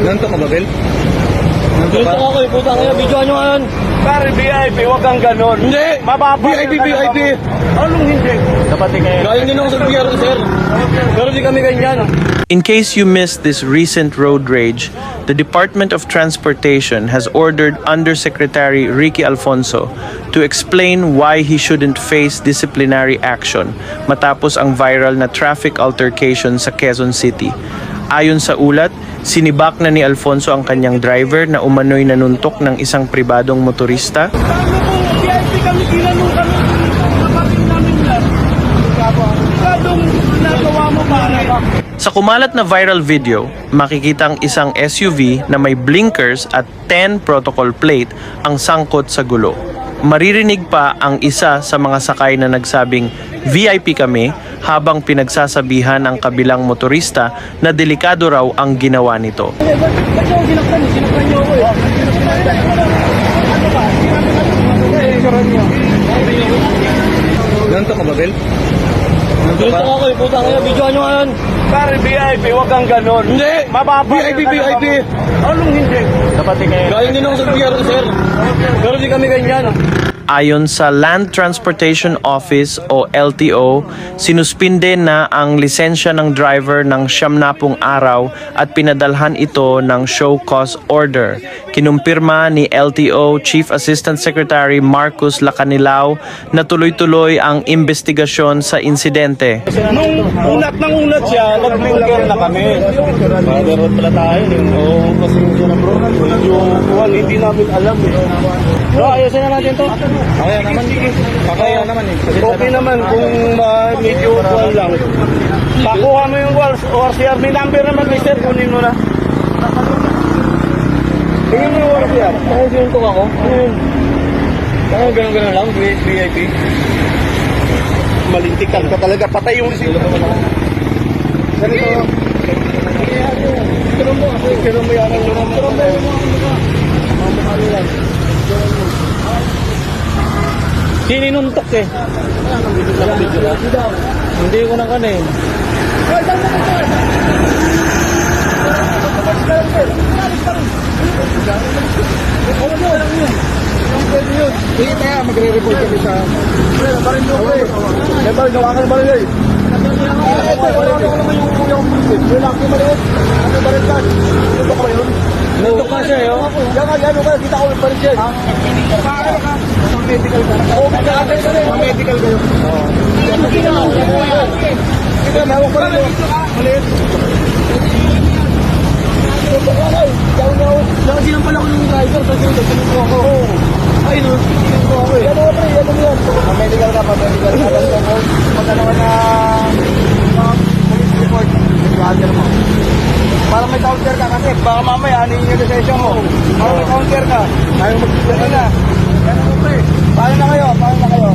Nanto ka ba, Bel? Nanto Dito ka? ako eh, puta kayo, videoan nyo ngayon. Pare, VIP, wag kang ganon. Hindi! Mababa. VIP! Anong hindi? Dapat kayo. Galing din ako sa BR, sir. Pero di kami ganyan. In case you missed this recent road rage, the Department of Transportation has ordered Undersecretary Ricky Alfonso to explain why he shouldn't face disciplinary action matapos ang viral na traffic altercation sa Quezon City. Ayon sa ulat, sinibak na ni Alfonso ang kanyang driver na umano'y nanuntok ng isang pribadong motorista. Paano kung VIP kami, ginanong kami, naparin namin yan? Kadong nagawa mo pare. Sa kumalat na viral video, makikita ang isang SUV na may blinkers at 10 protocol plate ang sangkot sa gulo. Maririnig pa ang isa sa mga sakay na nagsabing VIP kami habang pinagsasabihan ang kabilang motorista na delikado raw ang ginawa nito. Ba't yung sinaktan? Sinaktan nyo ako eh. Nanto ka ba, Bel? Nanto Dito ka? ako eh, puta kayo, videoan nyo ngayon. Pare, VIP, wag kang ganon. Hindi! Mababa. VIP! Anong hindi? Dapat kayo. Galing din ako sa BR, sir. Pero di kami ganyan. Ayon sa Land Transportation Office o LTO, sinuspinde na ang lisensya ng driver ng 70 araw at pinadalhan ito ng show cause order. Kinumpirma ni LTO Chief Assistant Secretary Marcus Lacanilao na tuloy-tuloy ang investigasyon sa insidente. Nung unat siya, nag-blinker na kami. Motherhood pala tayo. Oo, kasi yun bro. Yung hindi namin alam eh. Bro, ayusin na natin to. Kaya naman. Kaya naman eh. Kasi Okay naman kung medyo kuwan lang. Pakuha mo yung ORCR. May number naman, mister. Kunin mo na. Tingin mo yung ORCR. Ay, sinuntok ako. Ano yun? Ano, ganun-ganun lang, VIP. Malintikan ka talaga. Patay yung receipt. Ganito. Pero mo yan. Sininuntok eh. Hindi ko na kan eh. Sige tayo, magre-report kami sa... Barin nyo ko eh. Barin nyo, akin barin eh. Wala ko naman yung kuya kong pusit. Wala ko maliit. Ano barin ka? Ito ko ba yun? Nuntok na siya eh. Yan o ka, kita ko yung barin siya. Paano ka? Isang medical ka. Oo, medical kayo. Oo. Sige, nawag pa rin mo. Maliit. Nakasinan pala ko ng driver kasi nagsinuto ako. Ay no, nagsinuto ako eh. Yan o, pre. Yan o yan. Pa-medical ka, pa-medical ka. Magkano ka na police report. Nag-gather mo. Para may counter ka kasi baka mamaya anin yung lisensya mo. Para may counter ka. Ayaw mag-sigla na. Yan o, pre. Paano na kayo? Paano na kayo?